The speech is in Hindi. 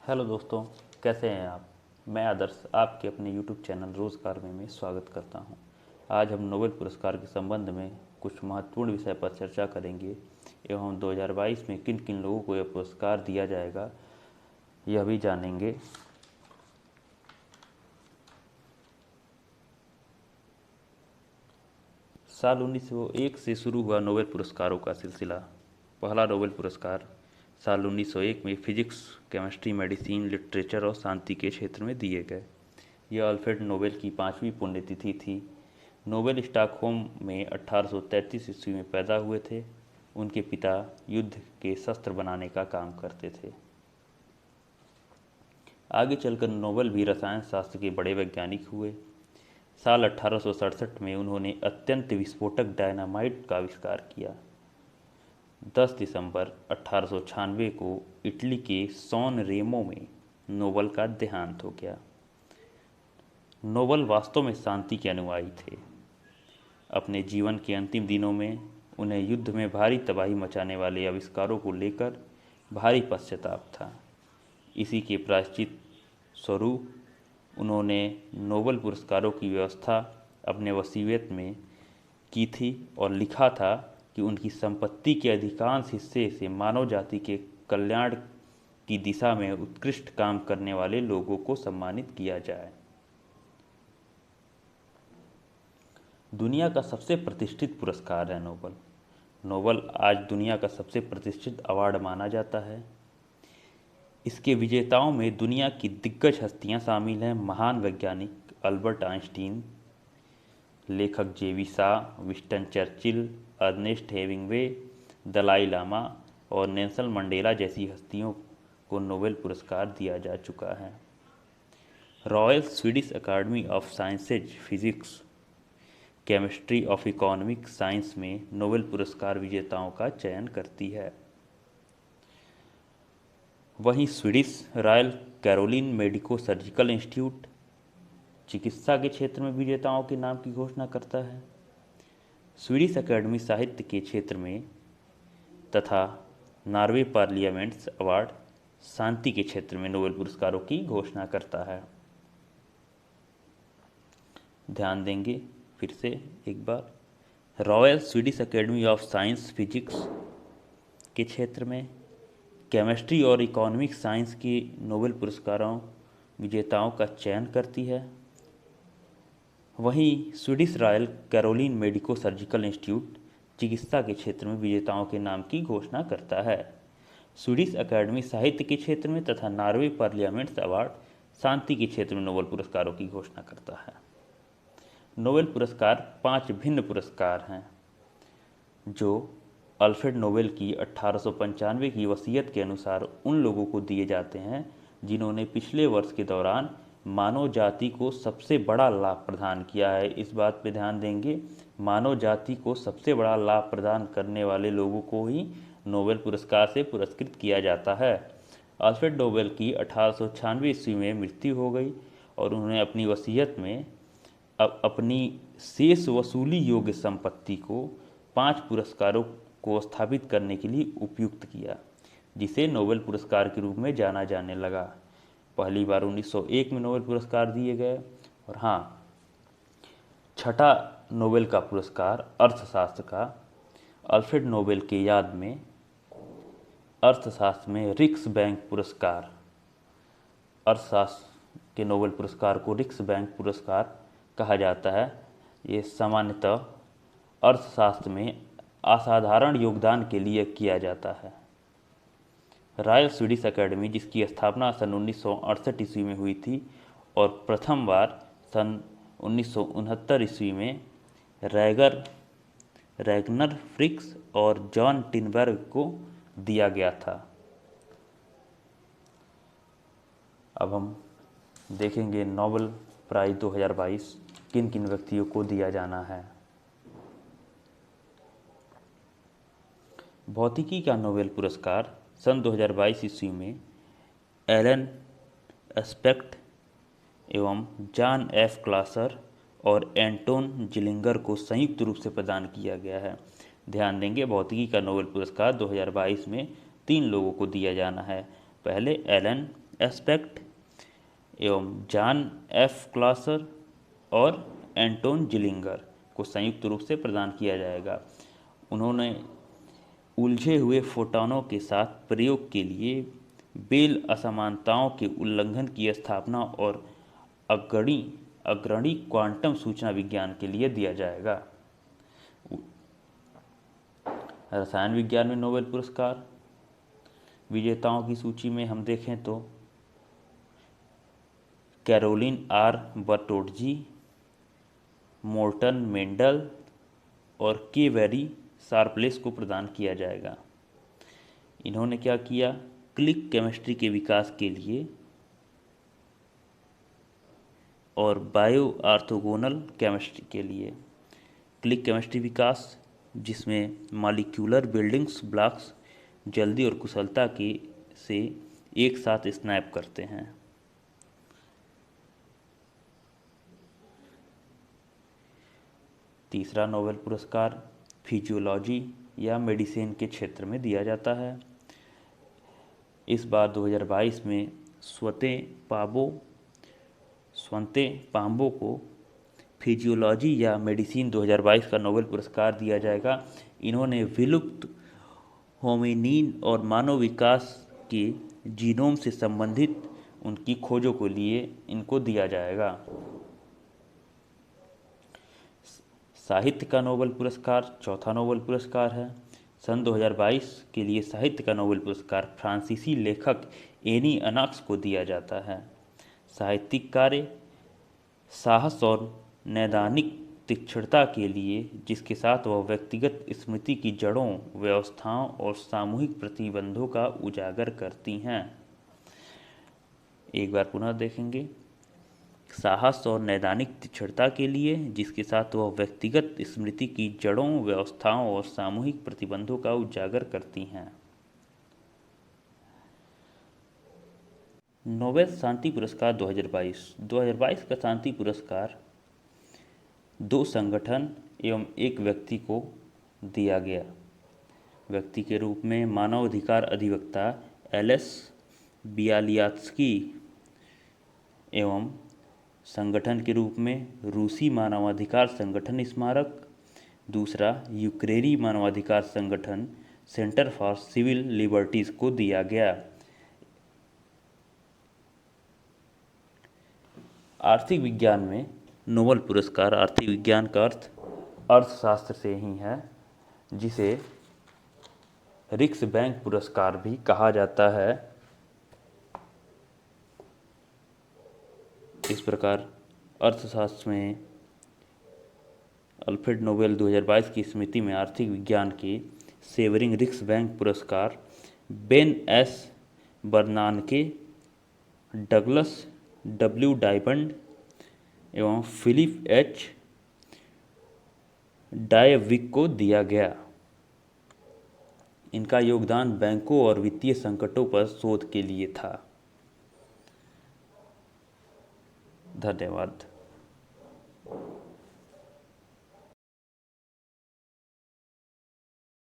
हेलो दोस्तों, कैसे हैं आप। मैं आदर्श आपके अपने यूट्यूब चैनल रोज़गार में स्वागत करता हूं। आज हम नोबेल पुरस्कार के संबंध में कुछ महत्वपूर्ण विषय पर चर्चा करेंगे एवं 2022 में किन किन लोगों को यह पुरस्कार दिया जाएगा यह भी जानेंगे। साल 1901 से शुरू हुआ नोबेल पुरस्कारों का सिलसिला। पहला नोबेल पुरस्कार साल 1901 में फिजिक्स, केमिस्ट्री, मेडिसिन, लिटरेचर और शांति के क्षेत्र में दिए गए। यह अल्फ्रेड नोबेल की 5वीं पुण्यतिथि थी। नोबेल स्टॉकहोम में 1833 ईस्वी में पैदा हुए थे। उनके पिता युद्ध के शस्त्र बनाने का काम करते थे। आगे चलकर नोबेल भी रसायन शास्त्र के बड़े वैज्ञानिक हुए। साल 1867 में उन्होंने अत्यंत विस्फोटक डायनामाइट का आविष्कार किया। 10 दिसंबर 1896 को इटली के सॉन रेमो में नोबेल का देहांत हो गया। नोबेल वास्तव में शांति के अनुयायी थे। अपने जीवन के अंतिम दिनों में उन्हें युद्ध में भारी तबाही मचाने वाले आविष्कारों को लेकर भारी पश्चाताप था। इसी के प्रायश्चित स्वरूप उन्होंने नोबेल पुरस्कारों की व्यवस्था अपने वसीयत में की थी और लिखा था कि उनकी संपत्ति के अधिकांश हिस्से से मानव जाति के कल्याण की दिशा में उत्कृष्ट काम करने वाले लोगों को सम्मानित किया जाए। दुनिया का सबसे प्रतिष्ठित पुरस्कार है नोबेल। नोबेल आज दुनिया का सबसे प्रतिष्ठित अवार्ड माना जाता है। इसके विजेताओं में दुनिया की दिग्गज हस्तियां शामिल हैं। महान वैज्ञानिक अल्बर्ट आइंस्टीन, लेखक JV Shah, Winston Churchill, Ernest Hemingway, Dalai Lama और नेल्सन मंडेला जैसी हस्तियों को नोबेल पुरस्कार दिया जा चुका है। Royal Swedish Academy of Sciences physics, chemistry of economic science में नोबेल पुरस्कार विजेताओं का चयन करती है। वहीं Swedish Royal Caroline Medico Surgical Institute चिकित्सा के क्षेत्र में विजेताओं के नाम की घोषणा करता है। स्वीडिश अकादमी साहित्य के क्षेत्र में तथा नॉर्वे पार्लियामेंट्स अवार्ड शांति के क्षेत्र में नोबेल पुरस्कारों की घोषणा करता है। ध्यान देंगे फिर से एक बार, Royal Swedish Academy of Science physics के क्षेत्र में, केमिस्ट्री और इकोनॉमिक साइंस की नोबेल पुरस्कारों विजेताओं का चयन करती है। वहीं Swedish Royal Caroline Medico Surgical Institute चिकित्सा के क्षेत्र में विजेताओं के नाम की घोषणा करता है। स्वीडिश अकादमी साहित्य के क्षेत्र में तथा नॉर्वे पार्लियामेंट्स अवार्ड शांति के क्षेत्र में नोबेल पुरस्कारों की घोषणा करता है। नोबेल पुरस्कार 5 भिन्न पुरस्कार हैं जो अल्फ्रेड नोबेल की 1895 की वसीयत के अनुसार उन लोगों को दिए जाते हैं जिन्होंने पिछले वर्ष के दौरान मानव जाति को सबसे बड़ा लाभ प्रदान किया है। इस बात पे ध्यान देंगे, मानव जाति को सबसे बड़ा लाभ प्रदान करने वाले लोगों को ही नोबेल पुरस्कार से पुरस्कृत किया जाता है। अल्फ्रेड नोबेल की 1896 ईस्वी में मृत्यु हो गई और उन्होंने अपनी वसीयत में अपनी शेष वसूली योग्य संपत्ति को 5 पुरस्कारों को स्थापित करने के लिए उपयुक्त किया, जिसे नोबेल पुरस्कार के रूप में जाना जाने लगा। पहली बार 1901 में नोबेल पुरस्कार दिए गए और हाँ, छठा नोबेल का पुरस्कार अर्थशास्त्र का अल्फ्रेड नोबेल के याद में अर्थशास्त्र में रिक्स बैंक पुरस्कार, अर्थशास्त्र के नोबेल पुरस्कार को रिक्स बैंक पुरस्कार कहा जाता है। ये सामान्यतः अर्थशास्त्र में असाधारण योगदान के लिए किया जाता है। रॉयल स्वीडिश अकेडमी, जिसकी स्थापना सन 1968 ईस्वी में हुई थी और प्रथम बार सन 1969 ईस्वी में रैगनर फ्रिक्स और जॉन टिनबर्ग को दिया गया था। अब हम देखेंगे नोबेल प्राइज 2022 किन किन व्यक्तियों को दिया जाना है। भौतिकी का नोबेल पुरस्कार सन 2022 ईस्वी में एलन एस्पेक्ट एवं जॉन एफ क्लासर और एंटोन जिलिंगर को संयुक्त रूप से प्रदान किया गया है। ध्यान देंगे, भौतिकी का नोबेल पुरस्कार 2022 में 3 लोगों को दिया जाना है। पहले एलन एस्पेक्ट एवं जॉन एफ क्लासर और एंटोन जिलिंगर को संयुक्त रूप से प्रदान किया जाएगा। उन्होंने उलझे हुए फोटॉनों के साथ प्रयोग के लिए बेल असमानताओं के उल्लंघन की स्थापना और अग्रणी क्वांटम सूचना विज्ञान के लिए दिया जाएगा। रसायन विज्ञान में नोबेल पुरस्कार विजेताओं की सूची में हम देखें तो कैरोलिन आर बर्टोट्जी, मोर्टन मेंडल और के वेरी शार्पलेस को प्रदान किया जाएगा। इन्होंने क्या किया, क्लिक केमिस्ट्री के विकास के लिए और बायो ऑर्थोगोनल केमिस्ट्री के लिए। क्लिक केमिस्ट्री विकास जिसमें मॉलिक्यूलर बिल्डिंग्स ब्लॉक्स जल्दी और कुशलता के से एक साथ स्नैप करते हैं। तीसरा नोबेल पुरस्कार फिजियोलॉजी या मेडिसिन के क्षेत्र में दिया जाता है। इस बार 2022 में स्वते पाम्बो को फिजियोलॉजी या मेडिसिन 2022 का नोबेल पुरस्कार दिया जाएगा। इन्होंने विलुप्त होमिनिन और मानव विकास के जीनोम से संबंधित उनकी खोजों के लिए इनको दिया जाएगा। साहित्य का नोबेल पुरस्कार चौथा नोबेल पुरस्कार है। सन 2022 के लिए साहित्य का नोबेल पुरस्कार फ्रांसीसी लेखक एनी अनाक्स को दिया जाता है। साहित्यिक कार्य साहस और नैदानिक तीक्ष्णता के लिए जिसके साथ वह व्यक्तिगत स्मृति की जड़ों, व्यवस्थाओं और सामूहिक प्रतिबंधों का उजागर करती हैं। एक बार पुनः देखेंगे। साहस और नैदानिक तीक्ष्णता के लिए जिसके साथ वह व्यक्तिगत स्मृति की जड़ों, व्यवस्थाओं और सामूहिक प्रतिबंधों का उजागर करती हैं। नोबेल शांति पुरस्कार 2022 का शांति पुरस्कार 2 संगठन एवं एक व्यक्ति को दिया गया। व्यक्ति के रूप में मानवाधिकार अधिवक्ता एलेस बियालियात्स्की एवं संगठन के रूप में रूसी मानवाधिकार संगठन स्मारक, दूसरा यूक्रेनी मानवाधिकार संगठन सेंटर फॉर सिविल लिबर्टीज को दिया गया। आर्थिक विज्ञान में नोबेल पुरस्कार, आर्थिक विज्ञान का अर्थ अर्थशास्त्र से ही है, जिसे रिक्स बैंक पुरस्कार भी कहा जाता है। इस प्रकार अर्थशास्त्र में अल्फ्रेड नोबेल 2022 की स्मृति में आर्थिक विज्ञान के सेवरिंग रिक्स बैंक पुरस्कार Ben S बर्नानके, Douglas W diamond एवं फिलिप एच डायविक को दिया गया। इनका योगदान बैंकों और वित्तीय संकटों पर शोध के लिए था। धन्यवाद।